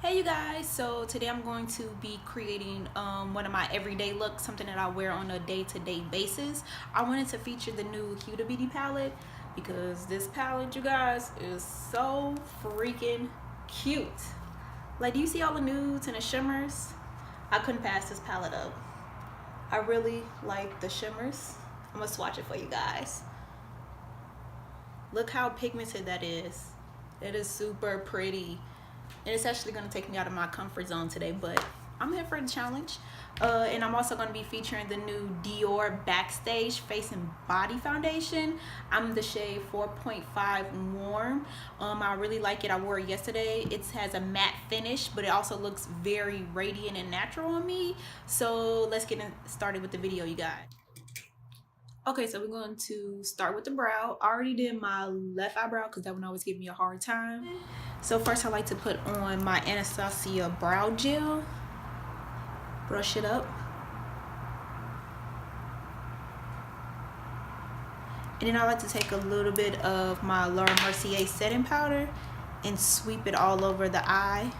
Hey you guys, so today I'm going to be creating one of my everyday looks, something that I wear on a day-to-day basis. I wanted to feature the new Huda Beauty palette because this palette, you guys, is so freaking cute. Like, do you see all the nudes and the shimmers? I couldn't pass this palette up. I really like the shimmers. I'm gonna swatch it for you guys. Look how pigmented that is. It is super pretty. And it's actually going to take me out of my comfort zone today, but I'm here for the challenge. And I'm also going to be featuring the new Dior Backstage Face and Body Foundation. I'm the shade 4.5 Warm. I really like it. I wore it yesterday. It has a matte finish, but it also looks very radiant and natural on me. So let's get started with the video, you guys. Okay, so we're going to start with the brow. I already did my left eyebrow because that one always give me a hard time. So first I like to put on my Anastasia brow gel. Brush it up. And then I like to take a little bit of my Laura Mercier setting powder and sweep it all over the eye.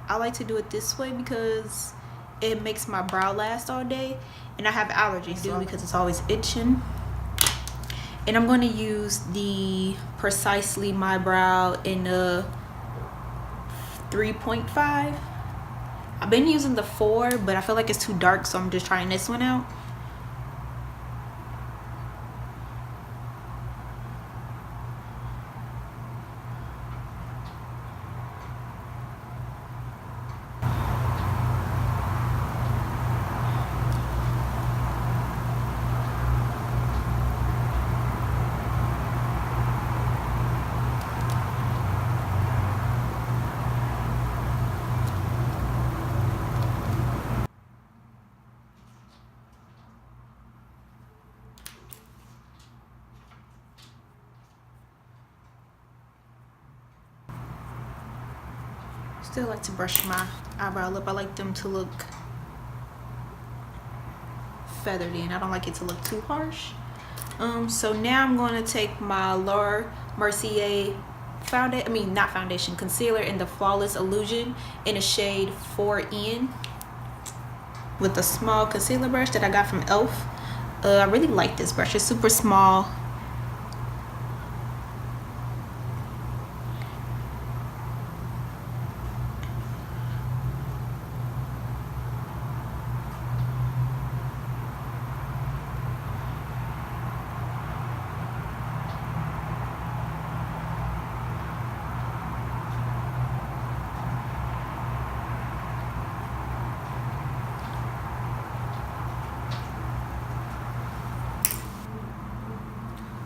I like to do it this way because it makes my brow last all day, and I have allergies too because it's always itching. And I'm going to use the Precisely My Brow in a 3.5. I've been using the 4, but I feel like it's too dark, so I'm just trying this one out. Still like to brush my eyebrow up. I like them to look feathery, and I don't like it to look too harsh. So now I'm going to take my Laura Mercier concealer in the Flawless Illusion in a shade 4N with a small concealer brush that I got from e.l.f. I really like this brush. It's super small.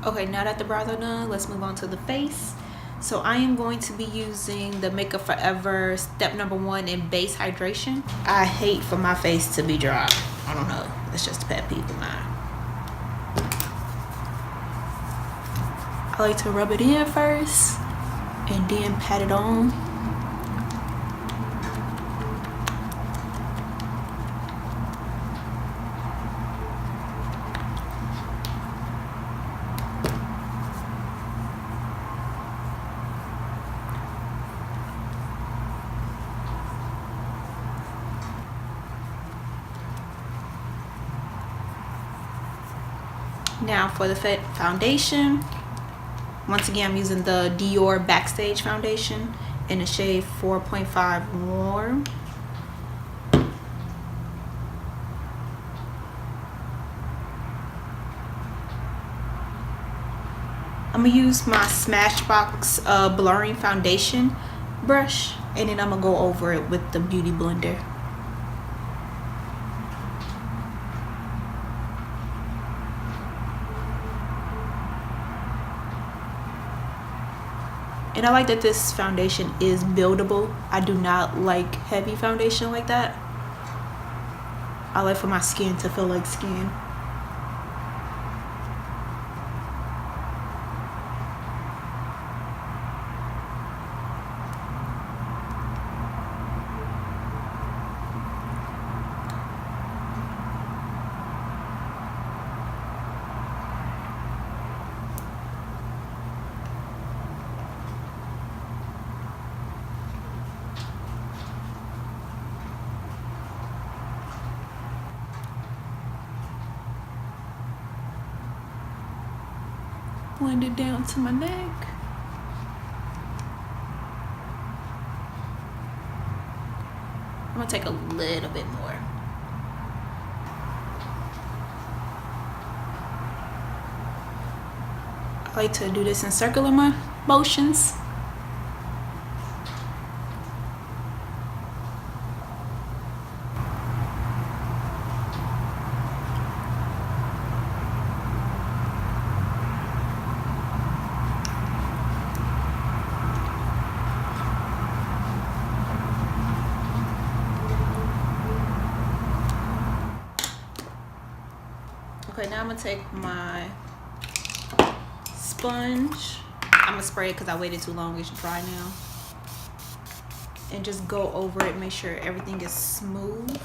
Okay, now that the brows are done, let's move on to the face. So I am going to be using the Makeup Forever Step Number 1 in Base Hydration. I hate for my face to be dry. I don't know. It's just a pet peeve of mine. I like to rub it in first and then pat it on. Now for the foundation, once again I'm using the Dior Backstage Foundation in the shade 4.5 Warm. I'm gonna use my Smashbox blurring foundation brush, and then I'm gonna go over it with the Beauty Blender. And I like that this foundation is buildable. I do not like heavy foundation like that. I like for my skin to feel like skin. blend it down to my neck. I'm gonna take a little bit more. I like to do this in circular motions. Okay, now I'm gonna take my sponge. I'm gonna spray it because I waited too long. It's dry now. And just go over it, make sure everything is smooth.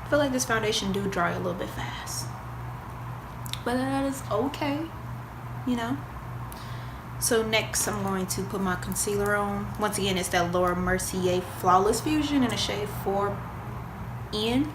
I feel like this foundation do dry a little bit fast, but that is okay, you know. So next I'm going to put my concealer on. Once again, it's that Laura Mercier Flawless Fusion in the shade 4N.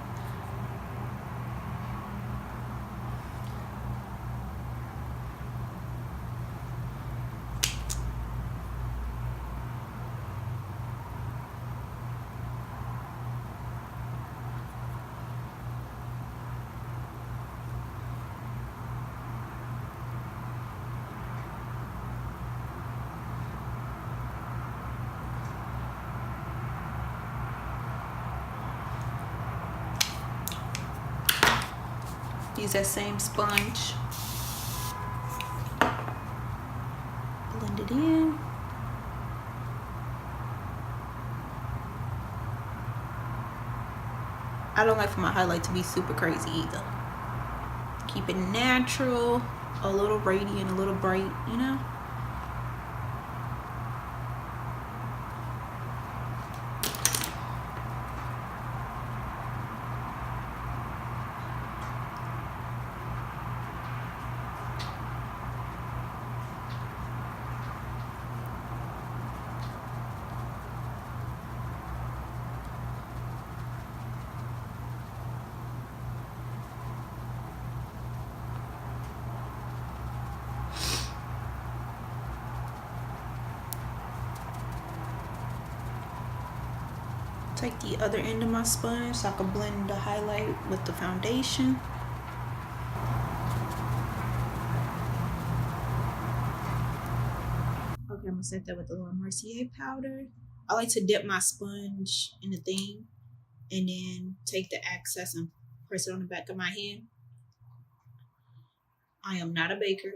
Use that same sponge. Blend it in. I don't like for my highlight to be super crazy either. Keep it natural, a little radiant, a little bright, you know? Take the other end of my sponge so I can blend the highlight with the foundation. Okay, I'm gonna set that with the Laura Mercier powder. I like to dip my sponge in the thing and then take the excess and press it on the back of my hand. I am not a baker.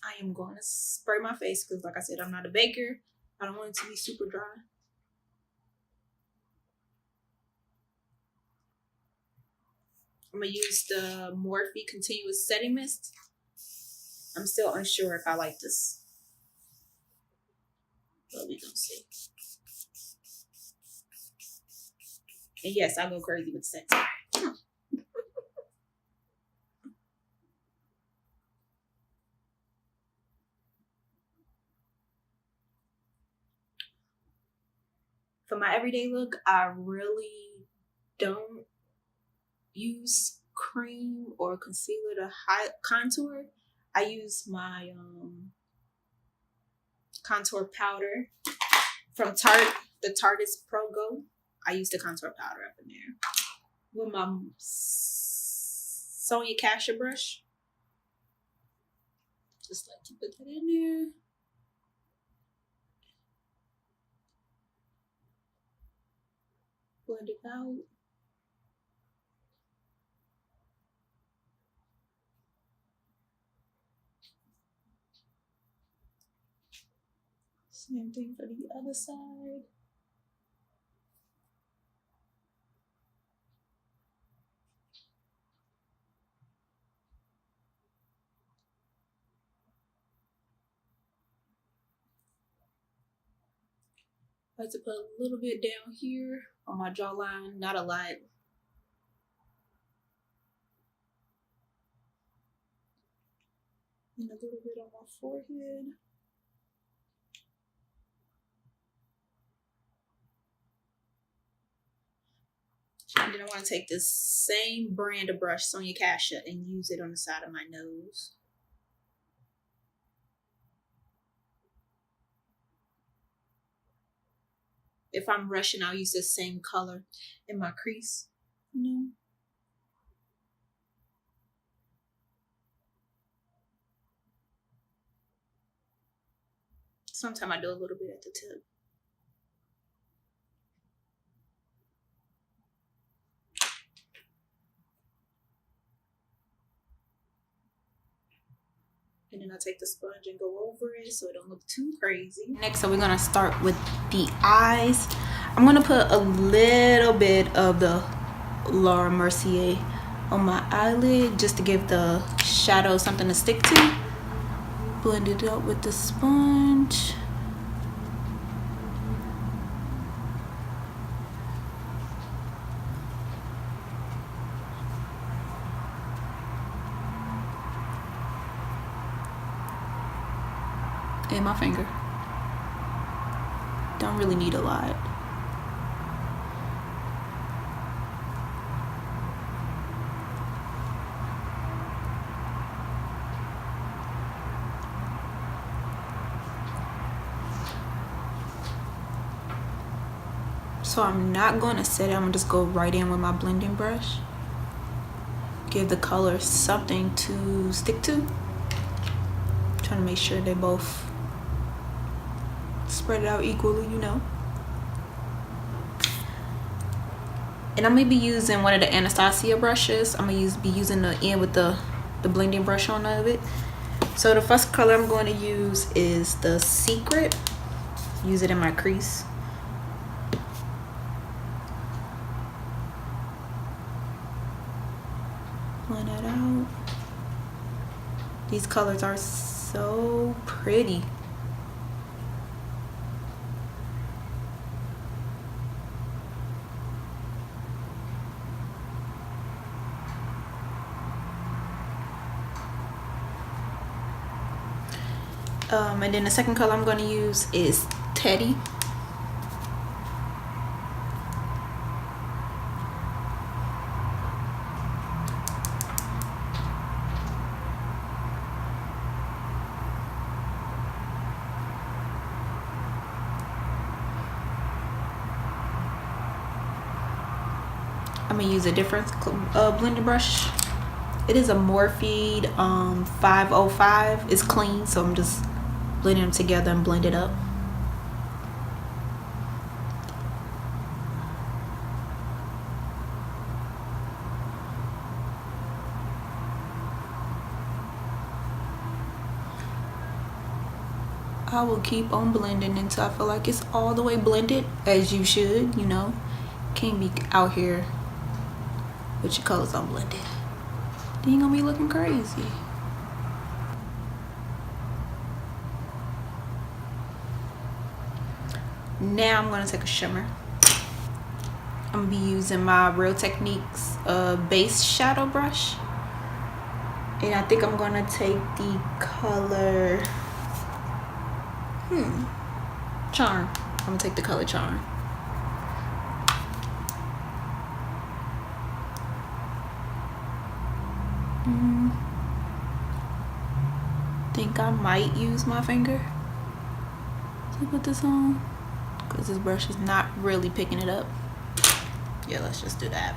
I am going to spray my face because, like I said, I'm not a baker. I don't want it to be super dry. I'm going to use the Morphe Continuous Setting Mist. I'm still unsure if I like this, but we gonna see. And yes, I go crazy with scents. For my everyday look, I really don't use cream or concealer to contour. I use my contour powder from Tarte, the Tarte's Pro Go. I use the contour powder up in there with my Sonia Cassia brush. Just like to put that in there. Blend it out. Same thing for the other side. I like to put a little bit down here on my jawline, not a lot. And a little bit on my forehead. And then I want to take this same brand of brush, Sonia Cassia, and use it on the side of my nose. If I'm rushing, I'll use the same color in my crease, you know. Sometimes I do a little bit at the tip. And then I take the sponge and go over it so it don't look too crazy. Next, so we're gonna start with the eyes. I'm gonna put a little bit of the Laura Mercier on my eyelid just to give the shadow something to stick to. Blend it out with the sponge. And my finger. Don't really need a lot. So I'm not going to set it. I'm going to just go right in with my blending brush. Give the color something to stick to. Trying to make sure they both spread it out equally, you know. And I'm gonna be using one of the Anastasia brushes. I'm gonna be using the end with the blending brush on of it. So the first color I'm going to use is the Secret. Use it in my crease. Blend that out. These colors are so pretty. And then the second color I'm going to use is Teddy. I'm going to use a different blending brush. It is a Morphe 505. It's clean, so I'm just blending them together and blend it up. I will keep on blending until I feel like it's all the way blended, as you should, you know. Can't be out here with your colors unblended. Then you're gonna be looking crazy. Now I'm gonna take a shimmer. I'm gonna be using my Real Techniques base shadow brush. And I think I'm gonna take the color Charm. I'm gonna take the color Charm. Think I might use my finger to put this on, because this brush is not really picking it up. Yeah, let's just do that.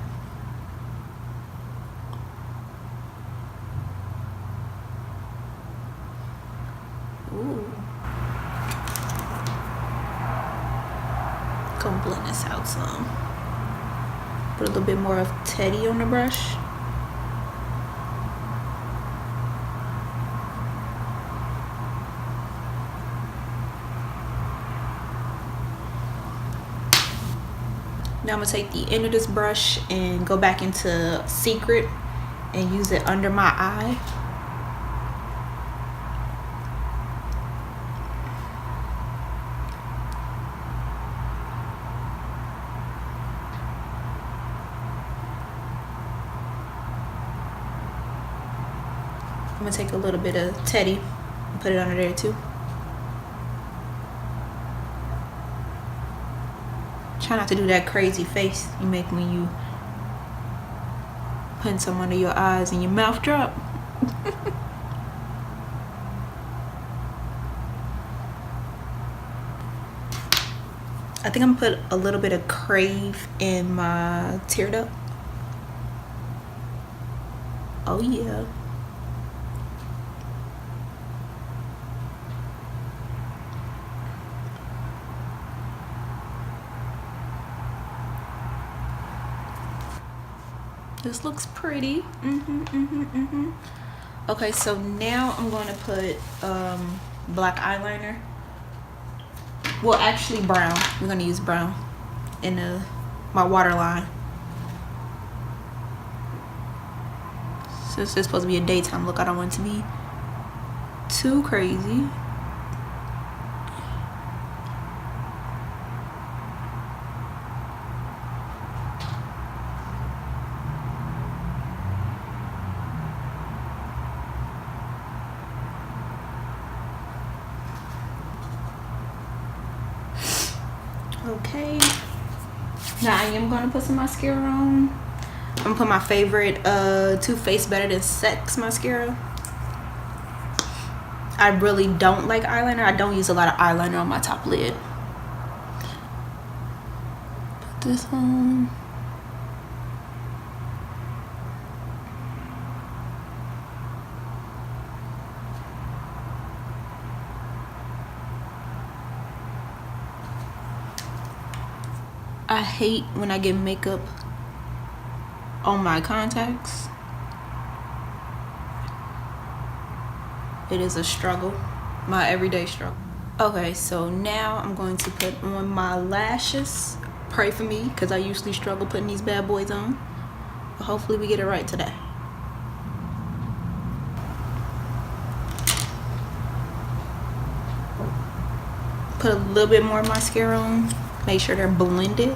Ooh. Gonna blend this out some. Put a little bit more of Teddy on the brush. Now I'm gonna take the end of this brush and go back into Secret and use it under my eye. I'm gonna take a little bit of Teddy and put it under there too. Try not to do that crazy face you make when you putting some under your eyes and your mouth drop. I think I'm gonna put a little bit of Crave in my tear duct. Oh yeah. This looks pretty. Okay, so now I'm going to put black eyeliner. Well, actually brown. We're going to use brown in my waterline. Since it's supposed to be a daytime look, I don't want it to be too crazy. Okay, now I am going to put some mascara on. I'm going to put my favorite Too Faced Better Than Sex mascara. I really don't like eyeliner. I don't use a lot of eyeliner on my top lid. Put this on. I hate when I get makeup on my contacts. It is a struggle, my everyday struggle. Okay, so now I'm going to put on my lashes. Pray for me, because I usually struggle putting these bad boys on. But hopefully we get it right today. Put a little bit more mascara on. Make sure they're blended.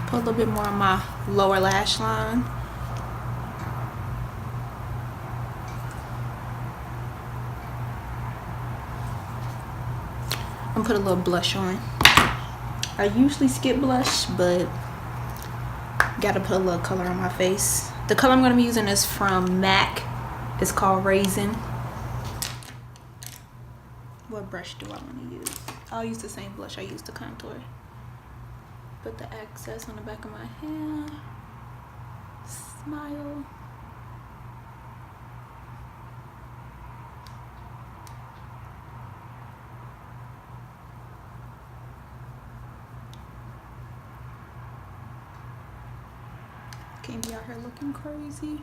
Put a little bit more on my lower lash line. I'm gonna put a little blush on. I usually skip blush, but gotta put a little color on my face. The color I'm gonna be using is from MAC. It's called Raisin. What brush do I want to use? I'll use the same blush I used to contour. Put the excess on the back of my hand. Smile. Can't be out here looking crazy.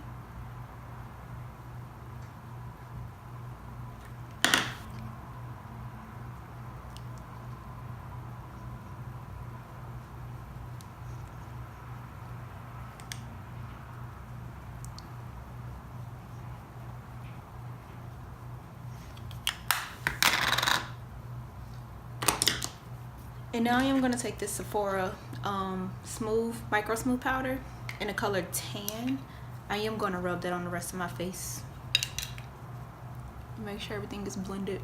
And now I am going to take this Sephora micro smooth powder in the color Tan. I am going to rub that on the rest of my face. Make sure everything is blended.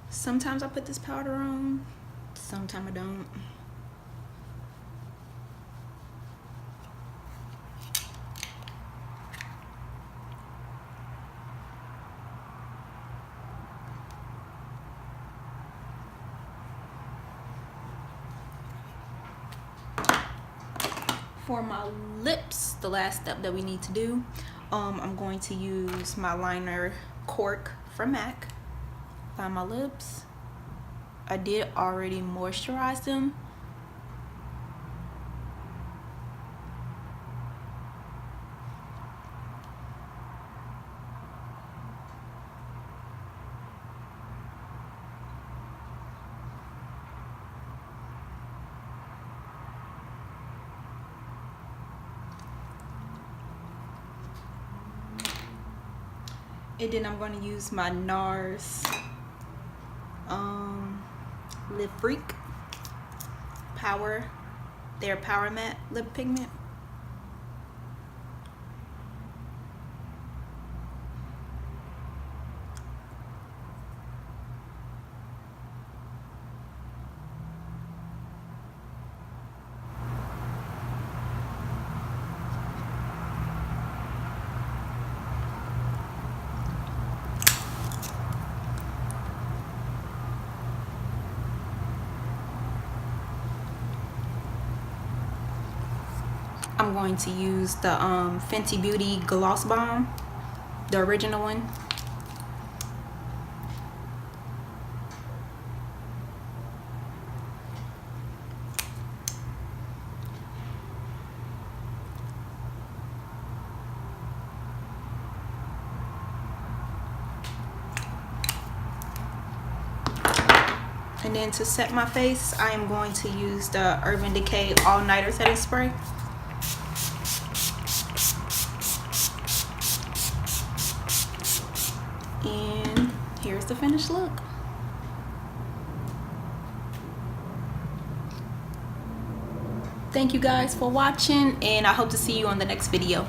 Sometimes I put this powder on, sometimes I don't. For my lips, the last step that we need to do, I'm going to use my liner Cork from MAC on my lips. I did already moisturize them. And then I'm going to use my NARS Lip Freak their Power Matte Lip Pigment. I'm going to use the Fenty Beauty Gloss Bomb, the original one. And then to set my face, I am going to use the Urban Decay All Nighter Setting Spray. And here's the finished look. Thank you guys for watching, and I hope to see you on the next video.